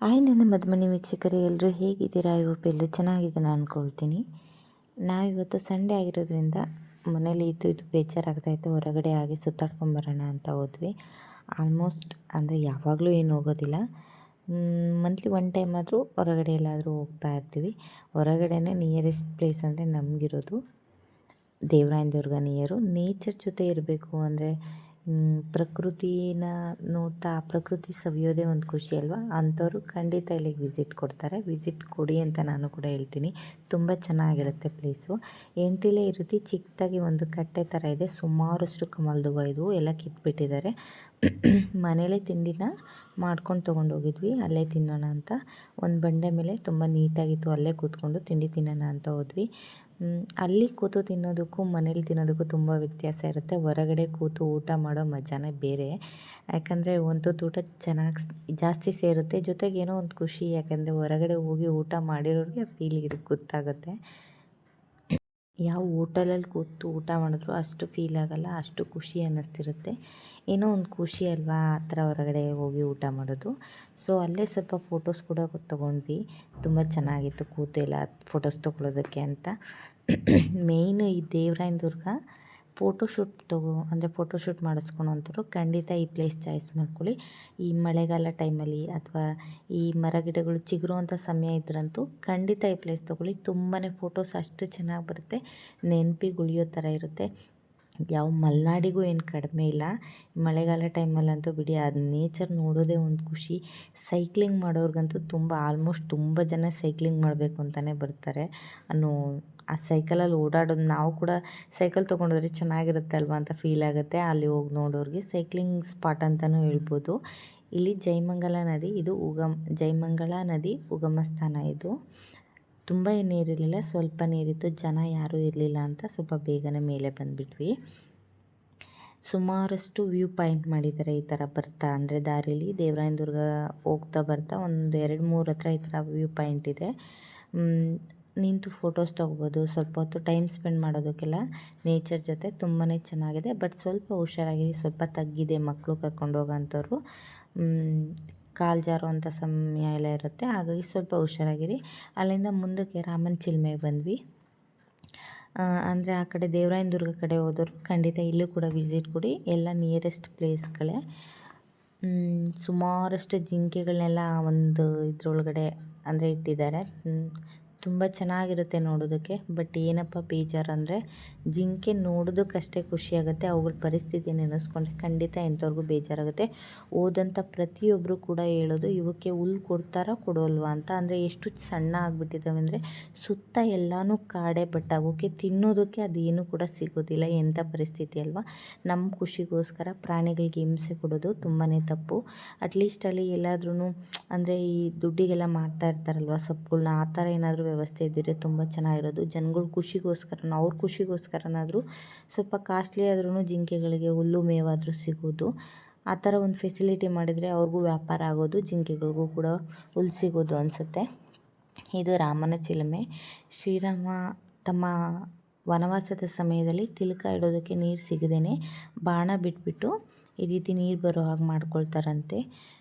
Hi ನನ್ನ ಮಧುಮನಿ ವೀಕ್ಷಕರೇ, ಎಲ್ಲರೂ ಹೇಗಿದ್ದೀರಾ? ಇವತ್ತು ಎಲ್ಲರೂ ಚೆನ್ನಾಗಿದ್ದೀರಾ ಅಂದ್ಕೊಳ್ತೀನಿ. ನಾವಿವತ್ತು ಸಂಡೇ ಆಗಿರೋದ್ರಿಂದ ಮನೇಲಿ ಇದು ಬೇಜಾರಾಗ್ತಾಯಿತ್ತು. ಹೊರಗಡೆ ಆಗಿ ಸುತ್ತಾಡ್ಕೊಂಬರೋಣ ಅಂತ ಹೋದ್ವಿ. ಆಲ್ಮೋಸ್ಟ್ ಅಂದರೆ ಯಾವಾಗಲೂ ಏನು ಹೋಗೋದಿಲ್ಲ, ಮಂತ್ಲಿ ಒನ್ ಟೈಮ್ ಆದರೂ ಹೊರಗಡೆ ಎಲ್ಲಾದರೂ ಹೋಗ್ತಾ ಇರ್ತೀವಿ. ಹೊರಗಡೆನೇ ನಿಯರೆಸ್ಟ್ ಪ್ಲೇಸ್ ಅಂದರೆ ನಮಗಿರೋದು ದೇವರಾಯನ ದುರ್ಗ ನಿಯರು. ನೇಚರ್ ಜೊತೆ ಇರಬೇಕು ಅಂದರೆ ಪ್ರಕೃತಿನ ನೋಡ್ತಾ ಆ ಪ್ರಕೃತಿ ಸವಿಯೋದೇ ಒಂದು ಖುಷಿ ಅಲ್ವಾ. ಅಂಥವ್ರು ಖಂಡಿತ ಇಲ್ಲಿಗೆ ವಿಸಿಟ್ ಕೊಡ್ತಾರೆ. ವಿಸಿಟ್ ಕೊಡಿ ಅಂತ ನಾನು ಕೂಡ ಹೇಳ್ತೀನಿ. ತುಂಬ ಚೆನ್ನಾಗಿರುತ್ತೆ ಪ್ಲೇಸು. ಎಂಟ್ರಿಲೇ ಈ ರೀತಿ ಚಿಕ್ಕದಾಗಿ ಒಂದು ಕಟ್ಟೆ ಥರ ಇದೆ. ಸುಮಾರಷ್ಟು ಕಮಲ್ದುವ ಇದು ಎಲ್ಲ ಕಿತ್ಬಿಟ್ಟಿದ್ದಾರೆ. ಮನೇಲೇ ತಿಂಡಿನ ಮಾಡ್ಕೊಂಡು ತೊಗೊಂಡೋಗಿದ್ವಿ, ಅಲ್ಲೇ ತಿನ್ನೋಣ ಅಂತ. ಒಂದು ಬಂಡೆ ಮೇಲೆ ತುಂಬ ನೀಟಾಗಿತ್ತು, ಅಲ್ಲೇ ಕೂತ್ಕೊಂಡು ತಿಂಡಿ ತಿನ್ನೋಣ ಅಂತ ಹೋದ್ವಿ. ಅಲ್ಲಿ ಕೂತು ತಿನ್ನೋದಕ್ಕೂ ಮನೇಲಿ ತಿನ್ನೋದಕ್ಕೂ ತುಂಬ ವ್ಯತ್ಯಾಸ ಇರುತ್ತೆ. ಹೊರಗಡೆ ಕೂತು ಊಟ ಮಾಡೋ ಮಜಾನೇ ಬೇರೆ. ಯಾಕಂದರೆ ಒಂದು ಊಟ ಚೆನ್ನಾಗಿ ಜಾಸ್ತಿ ಸೇರುತ್ತೆ, ಜೊತೆಗೆ ಏನೋ ಒಂದು ಖುಷಿ. ಯಾಕಂದರೆ ಹೊರಗಡೆ ಹೋಗಿ ಊಟ ಮಾಡಿರೋರಿಗೆ ಫೀಲ್ ಗೊತ್ತಾಗುತ್ತೆ. ಯಾವ ಹೋಟೆಲಲ್ಲಿ ಕೂತು ಊಟ ಮಾಡಿದ್ರು ಅಷ್ಟು ಫೀಲ್ ಆಗೋಲ್ಲ, ಅಷ್ಟು ಖುಷಿ ಅನ್ನಿಸ್ತಿರುತ್ತೆ. ಏನೋ ಒಂದು ಖುಷಿ ಅಲ್ವಾ ಆ ಥರ ಹೊರಗಡೆ ಹೋಗಿ ಊಟ ಮಾಡೋದು. ಸೊ ಅಲ್ಲೇ ಸ್ವಲ್ಪ ಫೋಟೋಸ್ ಕೂಡ ತೊಗೊಂಡ್ವಿ. ತುಂಬ ಚೆನ್ನಾಗಿತ್ತು ಕೂತೆಲ್ಲ ಫೋಟೋಸ್ ತೊಗೊಳೋದಕ್ಕೆ ಅಂತ. ಮೇಯ್ನು ಈ ದೇವರಾಯನ ದುರ್ಗ ಫೋಟೋಶೂಟ್ ಅಂದರೆ ಫೋಟೋಶೂಟ್ ಮಾಡಿಸ್ಕೊಳೋಂಥವ್ರು ಖಂಡಿತ ಈ ಪ್ಲೇಸ್ ಚಾಯ್ಸ್ ಮಾಡ್ಕೊಳ್ಳಿ. ಈ ಮಳೆಗಾಲ ಟೈಮಲ್ಲಿ ಅಥವಾ ಈ ಮರಗಿಡಗಳು ಚಿಗುರುವಂಥ ಸಮಯ ಇದ್ರಂತೂ ಖಂಡಿತ ಈ ಪ್ಲೇಸ್ ತೊಗೊಳ್ಳಿ. ತುಂಬಾ ಫೋಟೋಸ್ ಅಷ್ಟು ಚೆನ್ನಾಗಿ ಬರುತ್ತೆ, ನೆನಪಿಗೆ ಉಳಿಯೋ ಥರ ಇರುತ್ತೆ. ಯಾವ ಮಲೆನಾಡಿಗೂ ಏನು ಕಡಿಮೆ ಇಲ್ಲ. ಮಳೆಗಾಲ ಟೈಮಲ್ಲಂತೂ ಬಿಡಿ, ಅದು ನೇಚರ್ ನೋಡೋದೇ ಒಂದು ಖುಷಿ. ಸೈಕ್ಲಿಂಗ್ ಮಾಡೋರ್ಗಂತೂ ಆಲ್ಮೋಸ್ಟ್ ತುಂಬ ಜನ ಸೈಕ್ಲಿಂಗ್ ಮಾಡಬೇಕು ಅಂತಲೇ ಬರ್ತಾರೆ. ಆ ಸೈಕಲಲ್ಲಿ ಓಡಾಡೋದು, ನಾವು ಕೂಡ ಸೈಕಲ್ ತೊಗೊಂಡೋದ್ರೆ ಚೆನ್ನಾಗಿರುತ್ತೆ ಅಲ್ವಾ ಅಂತ ಫೀಲ್ ಆಗುತ್ತೆ. ಅಲ್ಲಿ ಹೋಗಿ ನೋಡೋರಿಗೆ ಸೈಕ್ಲಿಂಗ್ ಸ್ಪಾಟ್ ಅಂತಲೂ ಹೇಳ್ಬೋದು. ಇಲ್ಲಿ ಜಯಮಂಗಲ ನದಿ ಜಯಮಂಗಲ ನದಿ ಉಗಮ ಸ್ಥಾನ ಇದು. ತುಂಬ ನೀರಿರಲಿಲ್ಲ, ಸ್ವಲ್ಪ ನೀರಿತ್ತು, ಜನ ಯಾರೂ ಇರಲಿಲ್ಲ ಅಂತ ಸ್ವಲ್ಪ ಬೇಗನೆ ಮೇಲೆ ಬಂದುಬಿಟ್ವಿ. ಸುಮಾರಷ್ಟು ವ್ಯೂ ಪಾಯಿಂಟ್ ಮಾಡಿದ್ದಾರೆ ಈ ಥರ ಬರ್ತಾ, ಅಂದರೆ ದಾರಿಲಿ ದೇವರಾಯನ ದುರ್ಗ ಹೋಗ್ತಾ ಬರ್ತಾ ಒಂದು 2-3 ಹತ್ರ ಈ ಥರ ವ್ಯೂ ಪಾಯಿಂಟ್ ಇದೆ. ನಿಂತು ಫೋಟೋಸ್ ತೊಗೋಬೋದು, ಸ್ವಲ್ಪ ಹೊತ್ತು ಟೈಮ್ ಸ್ಪೆಂಡ್ ಮಾಡೋದಕ್ಕೆಲ್ಲ ನೇಚರ್ ಜೊತೆ ತುಂಬಾ ಚೆನ್ನಾಗಿದೆ. ಬಟ್ ಸ್ವಲ್ಪ ಹುಷಾರಾಗಿರಿ, ಸ್ವಲ್ಪ ತಗ್ಗಿದೆ. ಮಕ್ಕಳು ಕರ್ಕೊಂಡು ಹೋಗೋಂಥವ್ರು ಕಾಲು ಜಾರುವಂಥ ಸಮಯ ಎಲ್ಲ ಇರುತ್ತೆ, ಹಾಗಾಗಿ ಸ್ವಲ್ಪ ಹುಷಾರಾಗಿರಿ. ಅಲ್ಲಿಂದ ಮುಂದಕ್ಕೆ ರಾಮನ ಚಿಲುಮೆಗೆ ಬಂದ್ವಿ. ಅಂದರೆ ಆ ಕಡೆ ದೇವರಾಯನ ದುರ್ಗ ಕಡೆ ಹೋದವರು ಖಂಡಿತ ಇಲ್ಲೂ ಕೂಡ ವಿಸಿಟ್ ಕೊಡಿ. ಎಲ್ಲ ನಿಯರೆಸ್ಟ್ ಪ್ಲೇಸ್ಗಳೇ. ಸುಮಾರಷ್ಟು ಜಿಂಕೆಗಳನ್ನೆಲ್ಲ ಒಂದು ಇದ್ರೊಳಗಡೆ ಅಂದರೆ ಇಟ್ಟಿದ್ದಾರೆ. ತುಂಬ ಚೆನ್ನಾಗಿರುತ್ತೆ ನೋಡೋದಕ್ಕೆ. ಬಟ್ ಏನಪ್ಪ ಬೇಜಾರು ಅಂದರೆ ಜಿಂಕೆ ನೋಡೋದಕ್ಕಷ್ಟೇ ಖುಷಿಯಾಗುತ್ತೆ, ಅವುಗಳ ಪರಿಸ್ಥಿತಿ ನೆನೆಸ್ಕೊಂಡ್ರೆ ಖಂಡಿತ ಎಂಥವ್ರಿಗೂ ಬೇಜಾರಾಗುತ್ತೆ. ಹೋದಂಥ ಪ್ರತಿಯೊಬ್ಬರು ಕೂಡ ಹೇಳೋದು ಇವಕ್ಕೆ ಹುಲ್ಲು ಕೊಡ್ತಾರಾ ಕೊಡೋಲ್ವಾ ಅಂತ. ಅಂದರೆ ಎಷ್ಟು ಸಣ್ಣ ಆಗಿಬಿಟ್ಟಿದ್ದಾವೆ ಅಂದರೆ ಸುತ್ತ ಎಲ್ಲನೂ ಕಾಡೆ, ಬಟ್ ಅವಕ್ಕೆ ತಿನ್ನೋದಕ್ಕೆ ಅದೇನು ಕೂಡ ಸಿಗೋದಿಲ್ಲ. ಎಂಥ ಪರಿಸ್ಥಿತಿ ಅಲ್ವಾ. ನಮ್ಮ ಖುಷಿಗೋಸ್ಕರ ಪ್ರಾಣಿಗಳಿಗೆ ಹಿಂಸೆ ಕೊಡೋದು ತುಂಬಾ ತಪ್ಪು. ಅಟ್ಲೀಸ್ಟ್ ಅಲ್ಲಿ ಎಲ್ಲಾದ್ರೂ ಅಂದರೆ ಈ ದುಡ್ಡಿಗೆಲ್ಲ ಮಾರ್ತಾ ಇರ್ತಾರಲ್ವ ಸೊಪ್ಪುಗಳನ್ನ, ಆ ಥರ ಏನಾದರೂ ವ್ಯವಸ್ಥೆ ಇದ್ದಿದ್ರೆ ತುಂಬ ಚೆನ್ನಾಗಿರೋದು. ಜನಗಳ ಅವ್ರ ಖುಷಿಗೋಸ್ಕರನಾದರೂ ಸ್ವಲ್ಪ ಕಾಸ್ಟ್ಲಿ ಆದ್ರೂ ಜಿಂಕೆಗಳಿಗೆ ಹುಲ್ಲು ಮೇವಾದರೂ ಸಿಗೋದು. ಆ ಥರ ಒಂದು ಫೆಸಿಲಿಟಿ ಮಾಡಿದರೆ ಅವ್ರಿಗೂ ವ್ಯಾಪಾರ ಆಗೋದು, ಜಿಂಕೆಗಳಿಗೂ ಕೂಡ ಹುಲ್ಲು ಸಿಗೋದು ಅನಿಸುತ್ತೆ. ಇದು ರಾಮನ ಚಿಲುಮೆ. ಶ್ರೀರಾಮ ತಮ್ಮ ವನವಾಸದ ಸಮಯದಲ್ಲಿ ತಿಲಕ ಇಡೋದಕ್ಕೆ ನೀರು ಸಿಗದೇನೆ ಬಾಣ ಬಿಟ್ಬಿಟ್ಟು ಈ ರೀತಿ ನೀರು ಬರೋ ಹಾಗೆ ಮಾಡ್ಕೊಳ್ತಾರಂತೆ.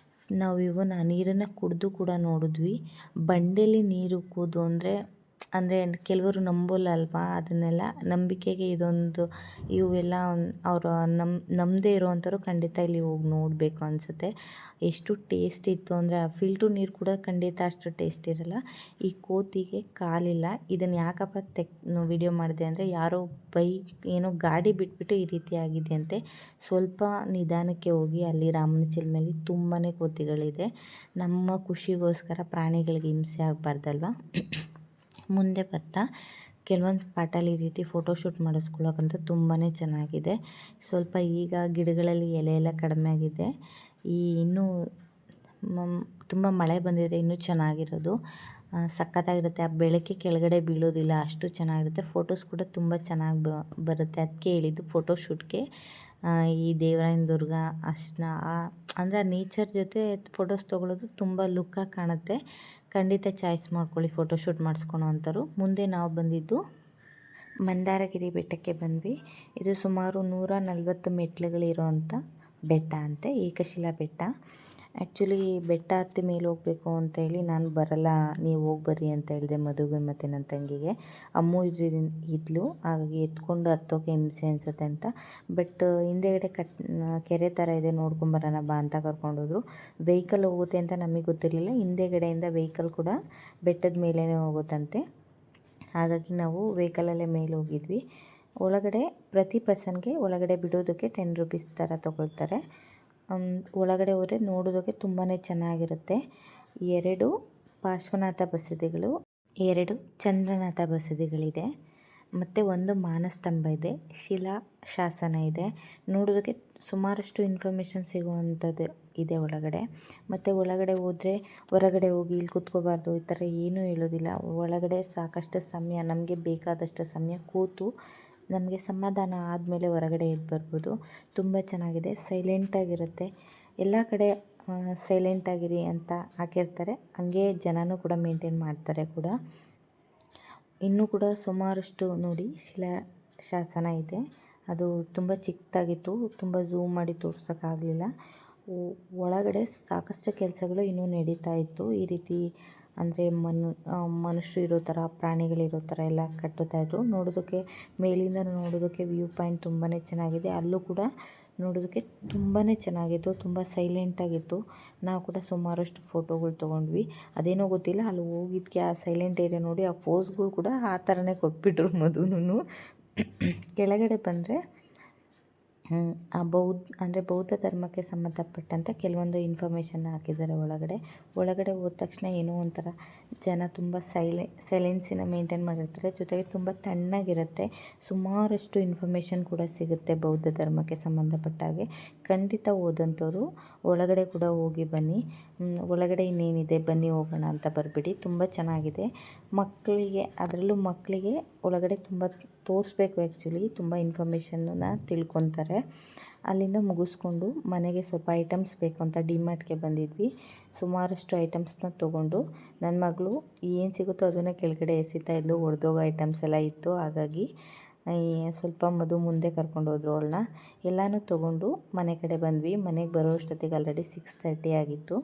ನಾವು ನೀರನ್ನು ಕುಡಿದು ಕೂಡ ನೋಡಿದ್ವಿ. ಬಂಡೆಯಲ್ಲಿ ನೀರು ಕೂದು ಅಂದರೆ ಕೆಲವರು ನಂಬೋಲ್ಲ ಅಲ್ವಾ, ಅದನ್ನೆಲ್ಲ ನಂಬಿಕೆಗೆ ಇದೊಂದು ಇವೆಲ್ಲ ಅವರು ನಂಬದೇ ಇರೋವಂಥವ್ರು ಖಂಡಿತ ಇಲ್ಲಿ ಹೋಗಿ ನೋಡಬೇಕು ಅನಿಸುತ್ತೆ. ಎಷ್ಟು ಟೇಸ್ಟ್ ಇತ್ತು ಅಂದರೆ ಆ ಫಿಲ್ಟ್ರ್ ನೀರು ಕೂಡ ಖಂಡಿತ ಅಷ್ಟು ಟೇಸ್ಟ್ ಇರೋಲ್ಲ. ಈ ಕೋತಿಗೆ ಕಾಲಿಲ್ಲ. ಇದನ್ನು ಯಾಕಪ್ಪ ವಿಡಿಯೋ ಮಾಡಿದೆ ಅಂದರೆ ಯಾರೋ ಏನೋ ಗಾಡಿ ಬಿಟ್ಬಿಟ್ಟು ಈ ರೀತಿ ಆಗಿದೆಯಂತೆ. ಸ್ವಲ್ಪ ನಿಧಾನಕ್ಕೆ ಹೋಗಿ, ಅಲ್ಲಿ ರಾಮನ ಚಿಲುಮೆಯಲ್ಲಿ ತುಂಬಾ ಕೋತಿಗಳಿದೆ. ನಮ್ಮ ಖುಷಿಗೋಸ್ಕರ ಪ್ರಾಣಿಗಳಿಗೆ ಹಿಂಸೆ ಆಗಬಾರ್ದಲ್ವ. ಮುಂದೆ ಬರ್ತಾ ಕೆಲವೊಂದು ಸ್ಪಾಟಲ್ಲಿ ಈ ರೀತಿ ಫೋಟೋಶೂಟ್ ಮಾಡಿಸ್ಕೊಳ್ಳೋಕ್ಕಂತೂ ತುಂಬಾ ಚೆನ್ನಾಗಿದೆ. ಸ್ವಲ್ಪ ಈಗ ಗಿಡಗಳಲ್ಲಿ ಎಲೆ ಎಲ್ಲ ಕಡಿಮೆ ಆಗಿದೆ. ಇನ್ನೂ ತುಂಬ ಮಳೆ ಬಂದಿದ್ರೆ ಇನ್ನೂ ಚೆನ್ನಾಗಿರೋದು. ಸಖತ್ತಾಗಿರುತ್ತೆ. ಆ ಬೆಳಕೆ ಕೆಳಗಡೆ ಬೀಳೋದಿಲ್ಲ, ಅಷ್ಟು ಚೆನ್ನಾಗಿರುತ್ತೆ. ಫೋಟೋಸ್ ಕೂಡ ತುಂಬ ಚೆನ್ನಾಗಿ ಬರುತ್ತೆ. ಅದಕ್ಕೆ ಹೇಳಿದ್ದು ಫೋಟೋಶೂಟ್ಗೆ ಈ ದೇವರಾಯನ ದುರ್ಗ ಅಂದರೆ ನೇಚರ್ ಜೊತೆ ಫೋಟೋಸ್ ತೊಗೊಳೋದು ತುಂಬ ಲುಕ್ಕಾಗಿ ಕಾಣುತ್ತೆ. ಖಂಡಿತ ಚಾಯ್ಸ್ ಮಾಡ್ಕೊಳ್ಳಿ ಫೋಟೋಶೂಟ್ ಮಾಡಿಸ್ಕೊಳೋ ಅಂಥವ್ರು. ಮುಂದೆ ನಾವು ಬಂದಿದ್ದು ಮಂದಾರಗಿರಿ ಬೆಟ್ಟಕ್ಕೆ ಬಂದ್ವಿ. ಇದು ಸುಮಾರು 140 ಮೆಟ್ಲುಗಳಿರೋವಂಥ ಬೆಟ್ಟ ಅಂತೆ, ಏಕಶಿಲಾ ಬೆಟ್ಟ. ಆ್ಯಕ್ಚುಲಿ ಬೆಟ್ಟ ಹತ್ತಿ ಮೇಲೆ ಹೋಗಬೇಕು ಅಂತೇಳಿ ನಾನು ಬರಲ್ಲ, ನೀವು ಹೋಗಿ ಬರ್ರಿ ಅಂತ ಹೇಳಿದೆ ಮದುವೆ ಮತ್ತು ನನ್ನ ತಂಗಿಗೆ. ಅಮ್ಮು ಇದ್ಲು, ಹಾಗಾಗಿ ಎತ್ಕೊಂಡು ಹತ್ತೋಕೆ ಹಿಂಸೆ ಅನಿಸುತ್ತೆ ಅಂತ. ಬಟ್ ಹಿಂದೆಗಡೆ ಕೆರೆ ಥರ ಇದೆ, ನೋಡ್ಕೊಂಬರೋಣ ಬಾ ಅಂತ ಕರ್ಕೊಂಡೋದ್ರು. ವೆಹಿಕಲ್ ಹೋಗುತ್ತೆ ಅಂತ ನಮಗೆ ಗೊತ್ತಿರಲಿಲ್ಲ, ಹಿಂದೆಗಡೆಯಿಂದ ವೆಹಿಕಲ್ ಕೂಡ ಬೆಟ್ಟದ ಮೇಲೇ ಹೋಗುತ್ತಂತೆ. ಹಾಗಾಗಿ ನಾವು ವೆಹಿಕಲಲ್ಲೇ ಮೇಲೆ ಹೋಗಿದ್ವಿ. ಒಳಗಡೆ ಪ್ರತಿ ಪರ್ಸನ್ಗೆ ಒಳಗಡೆ ಬಿಡೋದಕ್ಕೆ 10 ರೂಪೀಸ್ ಥರ ತೊಗೊಳ್ತಾರೆ. ಒಳಗಡೆ ಹೋದರೆ ನೋಡೋದಕ್ಕೆ ತುಂಬಾ ಚೆನ್ನಾಗಿರುತ್ತೆ. 2 ಪಾರ್ಶ್ವನಾಥ ಬಸದಿಗಳು, 2 ಚಂದ್ರನಾಥ ಬಸದಿಗಳಿದೆ, ಮತ್ತು 1 ಮಾನಸ್ತಂಭ ಇದೆ, ಶಿಲಾ ಶಾಸನ ಇದೆ. ನೋಡೋದಕ್ಕೆ ಸುಮಾರಷ್ಟು ಇನ್ಫಾರ್ಮೇಷನ್ ಸಿಗುವಂಥದ್ದು ಇದೆ ಒಳಗಡೆ. ಮತ್ತು ಒಳಗಡೆ ಹೋದರೆ ಹೊರಗಡೆ ಹೋಗಿ ಇಲ್ಲಿ ಕೂತ್ಕೋಬಾರ್ದು ಈ ಥರ ಏನೂ ಹೇಳೋದಿಲ್ಲ. ಒಳಗಡೆ ಸಾಕಷ್ಟು ಸಮಯ, ನಮಗೆ ಬೇಕಾದಷ್ಟು ಸಮಯ ಕೂತು ನಮಗೆ ಸಮಾಧಾನ ಆದಮೇಲೆ ಹೊರಗಡೆ ಎದ್ದು ಬರ್ಬೋದು. ತುಂಬ ಚೆನ್ನಾಗಿದೆ, ಸೈಲೆಂಟಾಗಿರುತ್ತೆ. ಎಲ್ಲ ಕಡೆ ಸೈಲೆಂಟಾಗಿರಿ ಅಂತ ಹಾಕಿರ್ತಾರೆ, ಹಾಗೆ ಜನನೂ ಕೂಡ ಮೇಂಟೈನ್ ಮಾಡ್ತಾರೆ ಕೂಡ. ಇನ್ನೂ ಕೂಡ ಸುಮಾರಷ್ಟು ನೋಡಿ ಶಿಲಾ ಶಾಸನ ಇದೆ. ಅದು ತುಂಬ ಚಿಕ್ಕದಾಗಿತ್ತು, ತುಂಬ ಝೂಮ್ ಮಾಡಿ ತೋರ್ಸೋಕ್ಕಾಗಲಿಲ್ಲ. ಒಳಗಡೆ ಸಾಕಷ್ಟು ಕೆಲಸಗಳು ಇನ್ನೂ ನಡೀತಾ ಇತ್ತು. ಈ ರೀತಿ ಅಂದರೆ ಮನುಷ್ಯರು ಇರೋ ಥರ, ಪ್ರಾಣಿಗಳಿರೋ ಥರ ಎಲ್ಲ ಕಟ್ಟುತ್ತಾಯಿದ್ರು. ನೋಡೋದಕ್ಕೆ ಮೇಲಿಂದ ನೋಡೋದಕ್ಕೆ ವ್ಯೂ ಪಾಯಿಂಟ್ ತುಂಬಾ ಚೆನ್ನಾಗಿದೆ. ಅಲ್ಲೂ ಕೂಡ ನೋಡೋದಕ್ಕೆ ತುಂಬಾ ಚೆನ್ನಾಗಿತ್ತು, ತುಂಬ ಸೈಲೆಂಟಾಗಿತ್ತು. ನಾವು ಕೂಡ ಸುಮಾರಷ್ಟು ಫೋಟೋಗಳು ತೊಗೊಂಡ್ವಿ. ಅದೇನೋ ಗೊತ್ತಿಲ್ಲ, ಅಲ್ಲಿ ಹೋಗಿದ್ದಕ್ಕೆ ಆ ಸೈಲೆಂಟ್ ಏರಿಯಾ ನೋಡಿ ಆ ಪೋಸ್ಗಳು ಕೂಡ ಆ ಥರನೇ ಕೊಟ್ಬಿಟ್ರು ಮಧುನೂ. ಕೆಳಗಡೆ ಬಂದರೆ ಬೌದ್ಧ ಧರ್ಮಕ್ಕೆ ಸಂಬಂಧಪಟ್ಟಂತೆ ಕೆಲವೊಂದು ಇನ್ಫಾರ್ಮೇಷನ್ ಹಾಕಿದ್ದಾರೆ ಒಳಗಡೆ ಹೋದ ತಕ್ಷಣ ಏನೋ ಒಂಥರ ಜನ ತುಂಬ ಸೈಲೆನ್ಸಿನ ಮೇಂಟೈನ್ ಮಾಡಿರ್ತಾರೆ. ಜೊತೆಗೆ ತುಂಬ ತಣ್ಣಗಿರುತ್ತೆ. ಸುಮಾರಷ್ಟು ಇನ್ಫಾರ್ಮೇಷನ್ ಕೂಡ ಸಿಗುತ್ತೆ ಬೌದ್ಧ ಧರ್ಮಕ್ಕೆ ಸಂಬಂಧಪಟ್ಟ ಹಾಗೆ. ಖಂಡಿತ ಓದಂಥವ್ರು ಒಳಗಡೆ ಕೂಡ ಹೋಗಿ ಬನ್ನಿ. ಒಳಗಡೆ ಇನ್ನೇನಿದೆ ಬನ್ನಿ ಹೋಗೋಣ ಅಂತ ಬರಬೇಡಿ, ತುಂಬ ಚೆನ್ನಾಗಿದೆ. ಅದರಲ್ಲೂ ಮಕ್ಕಳಿಗೆ ಒಳಗಡೆ ತುಂಬ ತೋರಿಸ್ಬೇಕು. ಆ್ಯಕ್ಚುಲಿ ತುಂಬ ಇನ್ಫಾರ್ಮೇಷನ್ನ ತಿಳ್ಕೊತಾರೆ. ಅಲ್ಲಿಂದ ಮುಗಿಸ್ಕೊಂಡು ಮನೆಗೆ ಸ್ವಲ್ಪ ಐಟಮ್ಸ್ ಬೇಕು ಅಂತ ಡಿಮಾರ್ಟ್ಗೆ ಬಂದಿದ್ವಿ. ಸುಮಾರಷ್ಟು ಐಟಮ್ಸ್ನ ತೊಗೊಂಡು ನನ್ನ ಮಗಳು ಏನು ಸಿಗುತ್ತೋ ಅದನ್ನು ಕೆಳಗಡೆ ಎಸಿತಾ ಇದ್ಲು. ಒಡೆದೋಗೋ ಐಟಮ್ಸ್ ಎಲ್ಲ ಇತ್ತು, ಹಾಗಾಗಿ ಸ್ವಲ್ಪ ಮಧು ಮುಂದೆ ಕರ್ಕೊಂಡು ಹೋದ್ರು ಅವಳನ್ನ. ಎಲ್ಲನೂ ತೊಗೊಂಡು ಮನೆ ಕಡೆ ಬಂದ್ವಿ. ಮನೆಗೆ ಬರೋ ಅಷ್ಟೊತ್ತಿಗೆ ಆಲ್ರೆಡಿ 6:30 ಆಗಿತ್ತು.